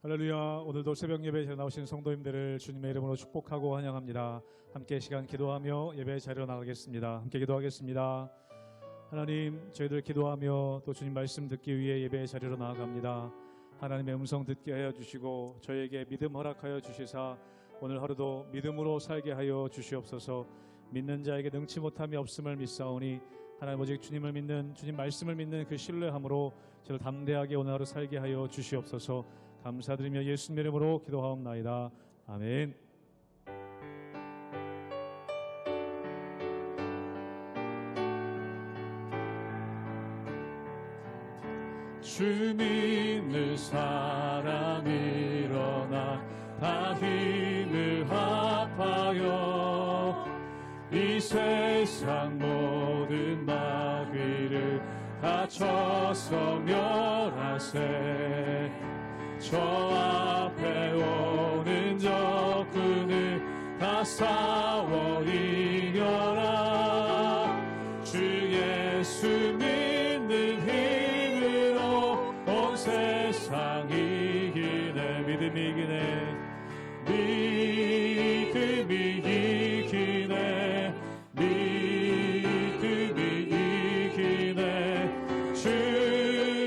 할렐루야. 오늘도 새벽 예배에 나오신 성도님들을 주님의 이름으로 축복하고 환영합니다. 함께 시간 기도하며 예배 자리로 나가겠습니다. 함께 기도하겠습니다. 하나님, 저희들 기도하며 또 주님 말씀 듣기 위해 예배 자리로 나아갑니다. 하나님의 음성 듣게 하여 주시고 저희에게 믿음 허락하여 주시사 오늘 하루도 믿음으로 살게 하여 주시옵소서. 믿는 자에게 능치 못함이 없음을 믿사오니 하나님 오직 주님을 믿는, 주님 말씀을 믿는 그 신뢰함으로 저를 담대하게 오늘 하루 살게 하여 주시옵소서. 감사드리며 예수님의 이름으로 기도하옵나이다. 아멘. 주 믿는 사람 일어나 다 힘을 합하여 이 세상 모든 마귀를 다쳐서 멸하세. 저 앞에 오는 적군을 다 싸워 이겨라. 주 예수 믿는 힘으로 온 세상 이기네. 믿음이 이기네. 믿음이 이기네. 믿음이 이기네. 주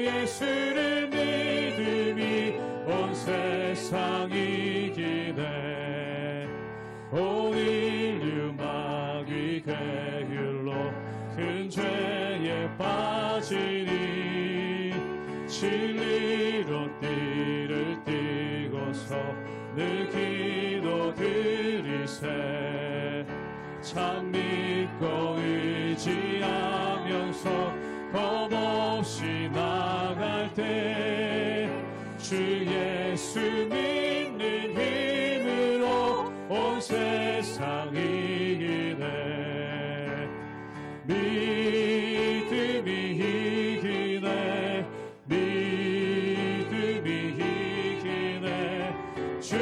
예수를 믿음이 온 세상 이기네. 온 인류 마귀 괴율로 큰 죄에 빠지니 진리로 띠를 띠고서 늘 기도드리세. 참 믿고 의지하면서 겁없이 나갈 때 주 예수 믿는 힘으로 온 세상 이기네. 믿음이 이기네. 믿음이 이기네. 주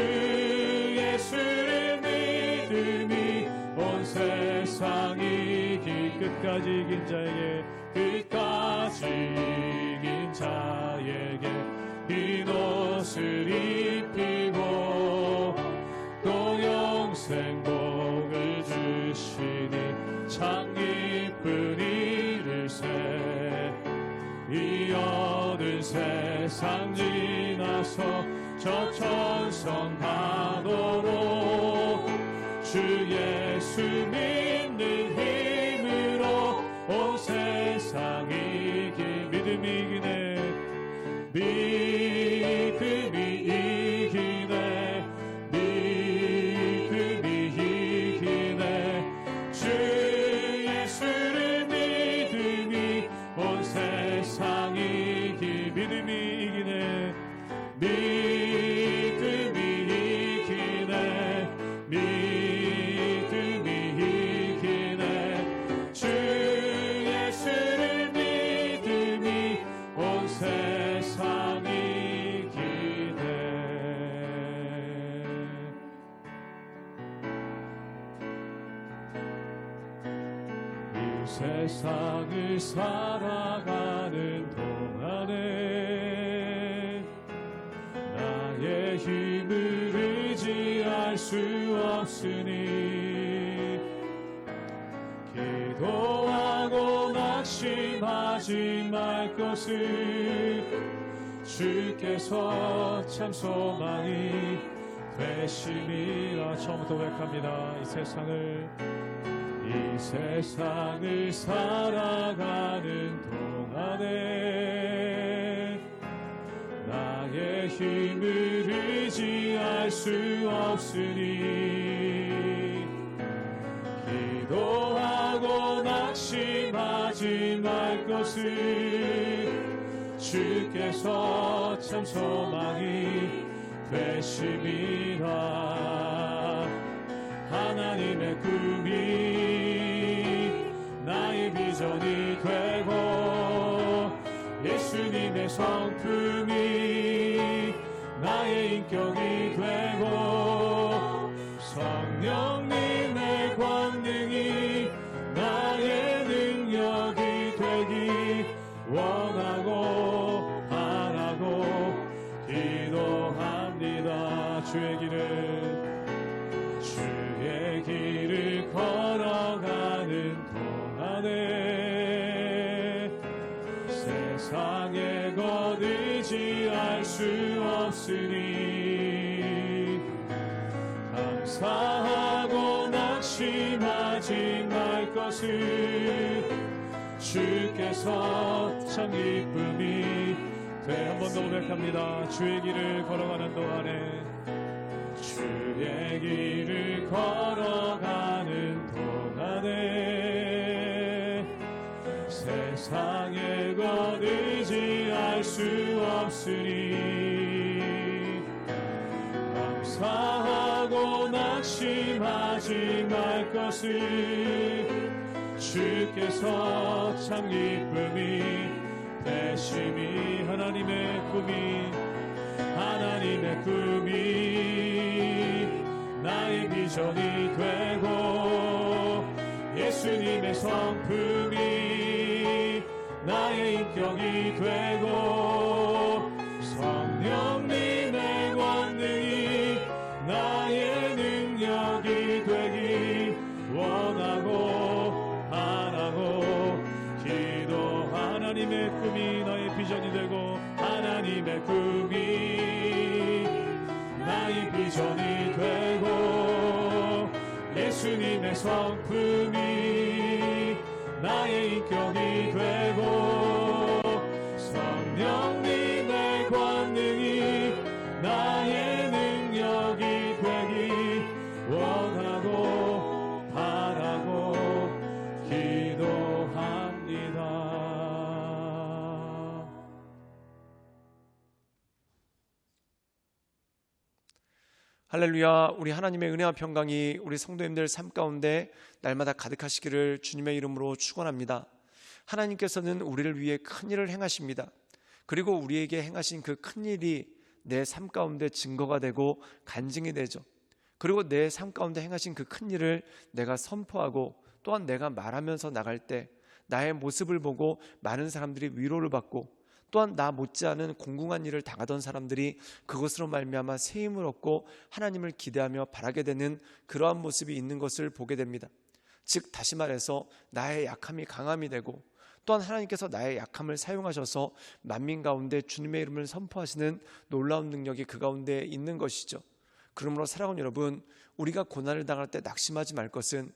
예수를 믿음이 온 세상 이기. 끝까지 이긴 자에게, 끝까지 이긴 자에게 흰 옷을 입히고 또 영생 복을 주시니 참 기쁜 일일세. 이 어두운 세상 지나서 저 천성 가도록 주 예수 믿는 힘으로 온 세상 이기. 믿음이 이기네. 믿음이 이기네. 믿음이 이기네. 주 예수를 믿음이 온 세상 이기. 믿음이 이기네. 믿음이 이기네. 믿음이 이기네. 주 예수를 믿음이 온 세상 이기네. 이 세상을 살아가는 동안에 나의 힘을 의지할 수 없으니 기도하고 낙심하지 말 것을 주께서 참 소망이 되심이라. 처음부터 고백합니다. 이 세상을 살아가는 동안에 나의 힘을 의지할 수 없으니 기도하고 낙심하지 말 것을 주께서 참 소망이 되심이라. 하나님의 꿈이 나의 비전이 되고 예수님의 성품이 나의 인격이 되고 성령님의 권능이 나의 능력이 되기 원하고 바라고 기도합니다. 없으니 감사하고 낙심하지 말 것을 주께서 참 기쁨이 돼. 한 번 더 고백합니다. 주의 길을 걸어가는 동안에 주의 길을 걸어가는 동안에 세상의 것 의지할 수 없으니 감사하고 낙심하지 말 것을 주께서 참 기쁨이 되심이 하나님의 꿈이 나의 비전이 되고 예수님의 성품이 나의 인격이 되고 성령님의 권능이 나의 능력이 되기 원하고 바라고 기도. 하나님의 꿈이 나의 비전이 되고 하나님의 꿈이 나의 비전이 되고 예수님의 성품이 나의 인격이 되고 성령님의 권능이 나의 능력이 되기 원하고 바라고 기도합니다. 할렐루야. 우리 하나님의 은혜와 평강이 우리 성도님들 삶 가운데 날마다 가득하시기를 주님의 이름으로 축원합니다. 하나님께서는 우리를 위해 큰 일을 행하십니다. 그리고 우리에게 행하신 그 큰 일이 내 삶 가운데 증거가 되고 간증이 되죠. 그리고 내 삶 가운데 행하신 그 큰 일을 내가 선포하고 또한 내가 말하면서 나갈 때 나의 모습을 보고 많은 사람들이 위로를 받고 또한 나 못지않은 공공한 일을 당하던 사람들이 그것으로 말미암아 새 힘을 얻고 하나님을 기대하며 바라게 되는 그러한 모습이 있는 것을 보게 됩니다. 즉 다시 말해서 나의 약함이 강함이 되고 또한 하나님께서 나의 약함을 사용하셔서 만민 가운데 주님의 이름을 선포하시는 놀라운 능력이 그 가운데 있는 것이죠. 그러므로 사랑하는 여러분, 우리가 고난을 당할 때 낙심하지 말 것은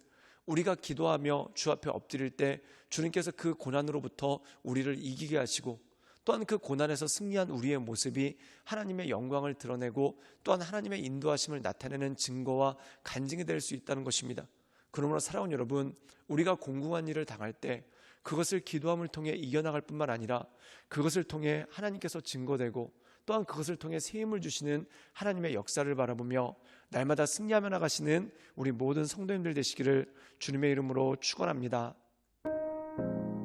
우리가 기도하며 주 앞에 엎드릴 때 주님께서 그 고난으로부터 우리를 이기게 하시고 또한 그 고난에서 승리한 우리의 모습이 하나님의 영광을 드러내고 또한 하나님의 인도하심을 나타내는 증거와 간증이 될 수 있다는 것입니다. 그러므로 사랑하는 여러분, 우리가 공공한 일을 당할 때 그것을 기도함을 통해 이겨나갈 뿐만 아니라 그것을 통해 하나님께서 증거되고 또한 그것을 통해 새 힘을 주시는 하나님의 역사를 바라보며 날마다 승리하며 나가시는 우리 모든 성도님들 되시기를 주님의 이름으로 축원합니다.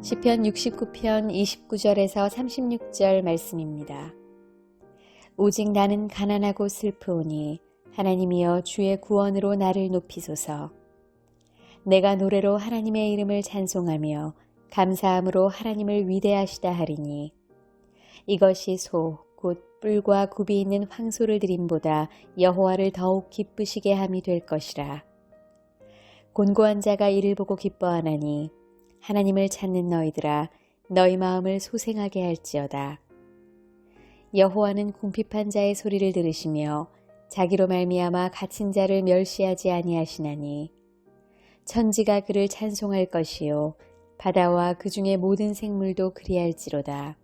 시편 69편 29절에서 36절 말씀입니다. 오직 나는 가난하고 슬프오니 하나님이여 주의 구원으로 나를 높이소서. 내가 노래로 하나님의 이름을 찬송하며 감사함으로 하나님을 위대하시다 하리니 이것이 소 곧 뿔과 굽이 있는 황소를 드림보다 여호와를 더욱 기쁘시게 함이 될 것이라. 곤고한 자가 이를 보고 기뻐하나니 하나님을 찾는 너희들아 너희 마음을 소생하게 할지어다. 여호와는 궁핍한 자의 소리를 들으시며 자기로 말미암아 갇힌 자를 멸시하지 아니하시나니 천지가 그를 찬송할 것이요 바다와 그 중에 모든 생물도 그리할지로다.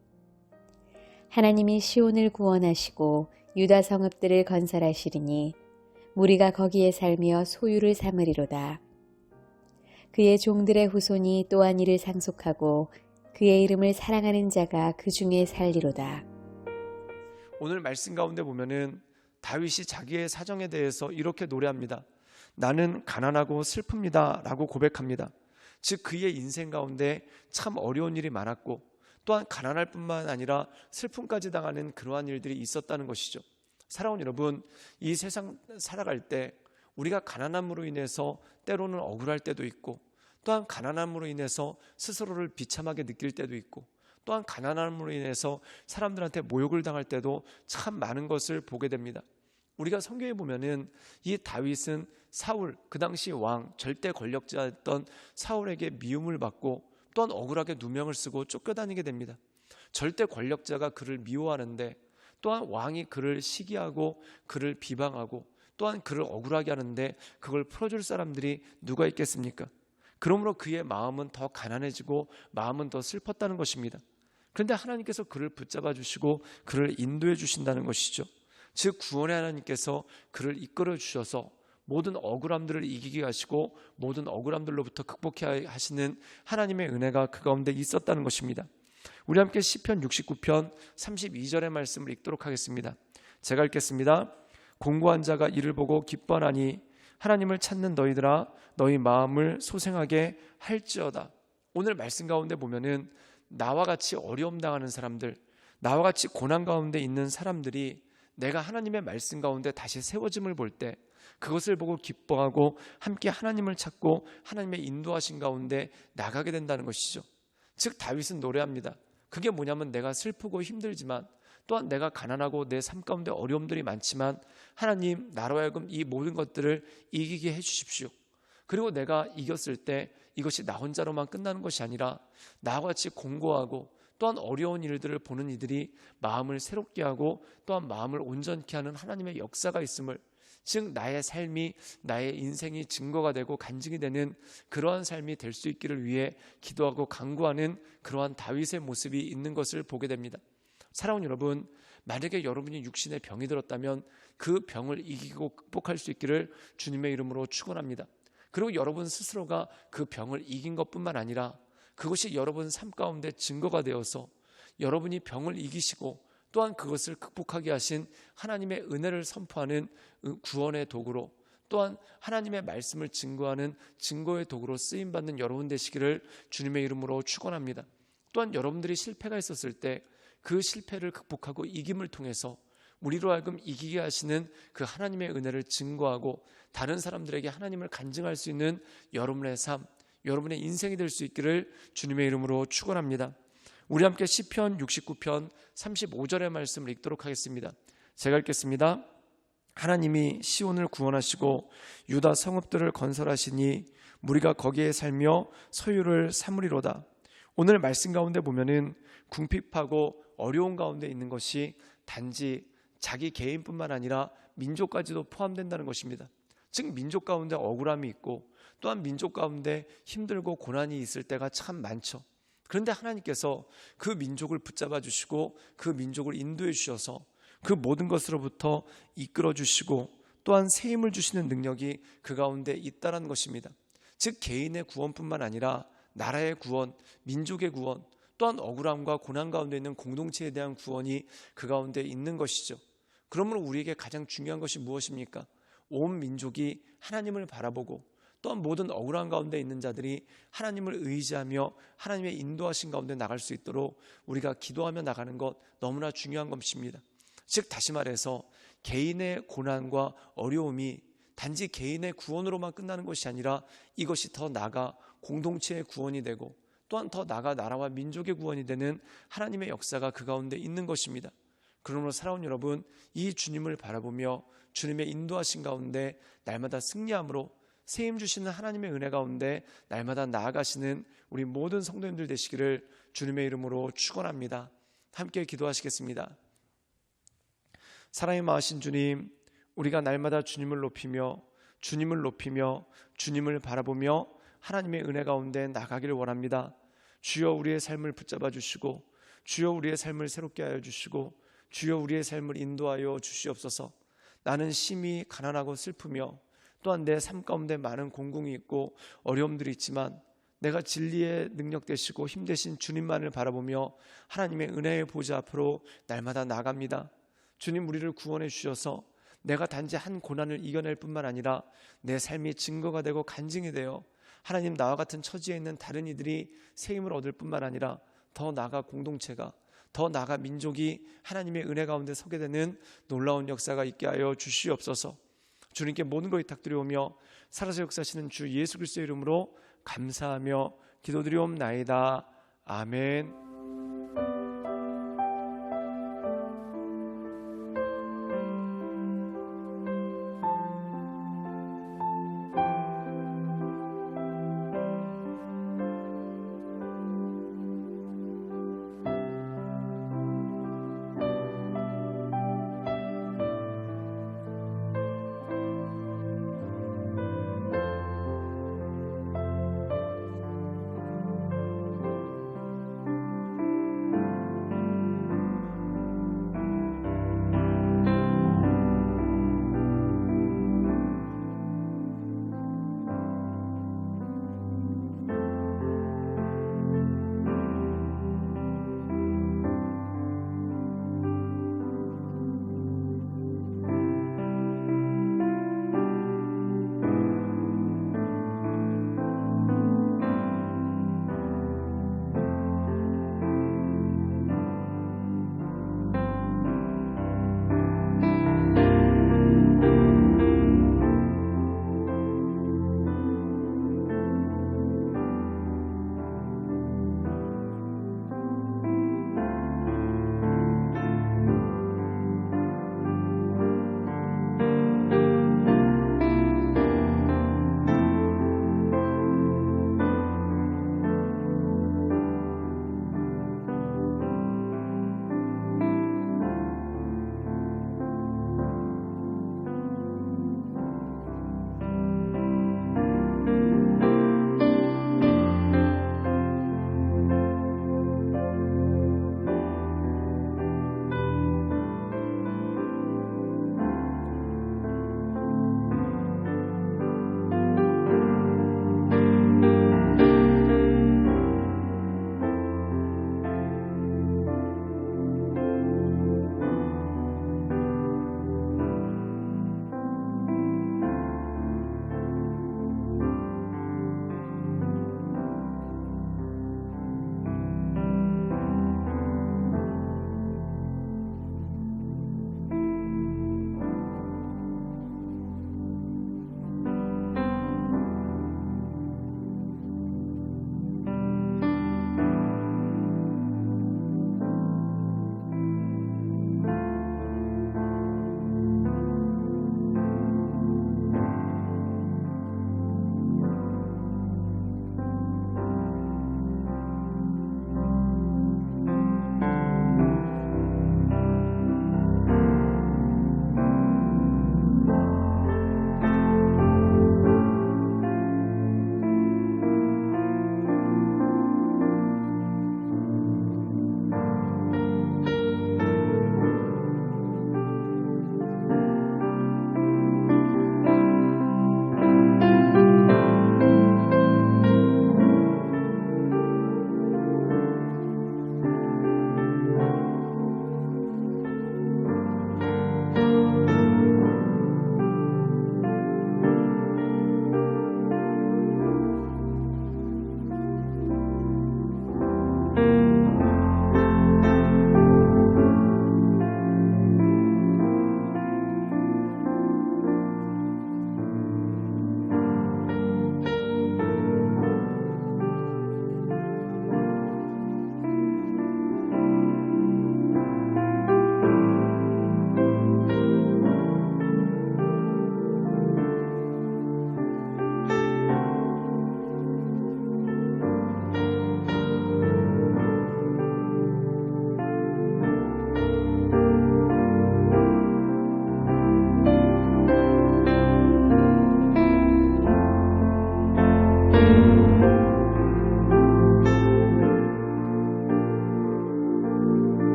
하나님이 시온을 구원하시고 유다 성읍들을 건설하시리니 무리가 거기에 살며 소유를 삼으리로다. 그의 종들의 후손이 또한 이를 상속하고 그의 이름을 사랑하는 자가 그 중에 살리로다. 오늘 말씀 가운데 보면은 다윗이 자기의 사정에 대해서 이렇게 노래합니다. 나는 가난하고 슬픕니다 라고 고백합니다. 즉 그의 인생 가운데 참 어려운 일이 많았고 또한 가난할 뿐만 아니라 슬픔까지 당하는 그러한 일들이 있었다는 것이죠. 사랑하는 여러분, 이 세상 살아갈 때 우리가 가난함으로 인해서 때로는 억울할 때도 있고 또한 가난함으로 인해서 스스로를 비참하게 느낄 때도 있고 또한 가난함으로 인해서 사람들한테 모욕을 당할 때도 참 많은 것을 보게 됩니다. 우리가 성경에 보면은 이 다윗은 사울, 그 당시 왕, 절대 권력자였던 사울에게 미움을 받고 또한 억울하게 누명을 쓰고 쫓겨다니게 됩니다. 절대 권력자가 그를 미워하는데 또한 왕이 그를 시기하고 그를 비방하고 또한 그를 억울하게 하는데 그걸 풀어줄 사람들이 누가 있겠습니까? 그러므로 그의 마음은 더 가난해지고 마음은 더 슬펐다는 것입니다. 그런데 하나님께서 그를 붙잡아 주시고 그를 인도해 주신다는 것이죠. 즉 구원의 하나님께서 그를 이끌어 주셔서 모든 억울함들을 이기게 하시고 모든 억울함들로부터 극복해 하시는 하나님의 은혜가 그 가운데 있었다는 것입니다. 우리 함께 시편 69편 32절의 말씀을 읽도록 하겠습니다. 제가 읽겠습니다. 공고한 자가 이를 보고 기뻐하나니 하나님을 찾는 너희들아 너희 마음을 소생하게 할지어다. 오늘 말씀 가운데 보면은 나와 같이 어려움 당하는 사람들, 나와 같이 고난 가운데 있는 사람들이 내가 하나님의 말씀 가운데 다시 세워짐을 볼 때 그것을 보고 기뻐하고 함께 하나님을 찾고 하나님의 인도하신 가운데 나가게 된다는 것이죠. 즉 다윗은 노래합니다. 그게 뭐냐면 내가 슬프고 힘들지만 또한 내가 가난하고 내 삶 가운데 어려움들이 많지만 하나님 나로 하여금 이 모든 것들을 이기게 해주십시오. 그리고 내가 이겼을 때 이것이 나 혼자로만 끝나는 것이 아니라 나와 같이 공고하고 또한 어려운 일들을 보는 이들이 마음을 새롭게 하고 또한 마음을 온전케 하는 하나님의 역사가 있음을, 즉 나의 삶이 나의 인생이 증거가 되고 간증이 되는 그러한 삶이 될 수 있기를 위해 기도하고 간구하는 그러한 다윗의 모습이 있는 것을 보게 됩니다. 사랑하는 여러분, 만약에 여러분이 육신에 병이 들었다면 그 병을 이기고 극복할 수 있기를 주님의 이름으로 축원합니다. 그리고 여러분 스스로가 그 병을 이긴 것뿐만 아니라 그것이 여러분 삶 가운데 증거가 되어서 여러분이 병을 이기시고 또한 그것을 극복하게 하신 하나님의 은혜를 선포하는 구원의 도구로, 또한 하나님의 말씀을 증거하는 증거의 도구로 쓰임받는 여러분 되시기를 주님의 이름으로 축원합니다. 또한 여러분들이 실패가 있었을 때 그 실패를 극복하고 이김을 통해서 우리로 하여금 이기게 하시는 그 하나님의 은혜를 증거하고 다른 사람들에게 하나님을 간증할 수 있는 여러분의 삶, 여러분의 인생이 될 수 있기를 주님의 이름으로 축원합니다. 우리 함께 시편 69편 35절의 말씀을 읽도록 하겠습니다. 제가 읽겠습니다. 하나님이 시온을 구원하시고 유다 성읍들을 건설하시니 무리가 거기에 살며 소유를 삼으리로다. 오늘 말씀 가운데 보면은 궁핍하고 어려운 가운데 있는 것이 단지 자기 개인뿐만 아니라 민족까지도 포함된다는 것입니다. 즉 민족 가운데 억울함이 있고 또한 민족 가운데 힘들고 고난이 있을 때가 참 많죠. 그런데 하나님께서 그 민족을 붙잡아 주시고 그 민족을 인도해 주셔서 그 모든 것으로부터 이끌어 주시고 또한 새 힘을 주시는 능력이 그 가운데 있다는 것입니다. 즉 개인의 구원뿐만 아니라 나라의 구원, 민족의 구원, 또한 억울함과 고난 가운데 있는 공동체에 대한 구원이 그 가운데 있는 것이죠. 그러므로 우리에게 가장 중요한 것이 무엇입니까? 온 민족이 하나님을 바라보고 또한 모든 억울한 가운데 있는 자들이 하나님을 의지하며 하나님의 인도하신 가운데 나갈 수 있도록 우리가 기도하며 나가는 것 너무나 중요한 것입니다. 즉 다시 말해서 개인의 고난과 어려움이 단지 개인의 구원으로만 끝나는 것이 아니라 이것이 더 나아가 공동체의 구원이 되고 또한 더 나아가 나라와 민족의 구원이 되는 하나님의 역사가 그 가운데 있는 것입니다. 그러므로 사랑하는 여러분, 이 주님을 바라보며 주님의 인도하신 가운데 날마다 승리함으로 세임 주시는 하나님의 은혜 가운데 날마다 나아가시는 우리 모든 성도님들 되시기를 주님의 이름으로 축원합니다. 함께 기도하시겠습니다. 사랑이 많으신 주님, 우리가 날마다 주님을 높이며 주님을 바라보며 하나님의 은혜 가운데 나가기를 원합니다. 주여 우리의 삶을 붙잡아 주시고 주여 우리의 삶을 새롭게 하여 주시고 주여 우리의 삶을 인도하여 주시옵소서. 나는 심히 가난하고 슬프며 또한 내 삶 가운데 많은 공공이 있고 어려움들이 있지만 내가 진리의 능력 되시고 힘 되신 주님만을 바라보며 하나님의 은혜의 보좌 앞으로 날마다 나갑니다. 주님 우리를 구원해 주셔서 내가 단지 한 고난을 이겨낼 뿐만 아니라 내 삶이 증거가 되고 간증이 되어 하나님 나와 같은 처지에 있는 다른 이들이 새 힘을 얻을 뿐만 아니라 더 나아가 공동체가 더 나아가 민족이 하나님의 은혜 가운데 서게 되는 놀라운 역사가 있게 하여 주시옵소서. 주님께 모든 것을 탁드리오며 살아서 역사하시는 주 예수 그리스도의 이름으로 감사하며 기도드리옵나이다. 아멘.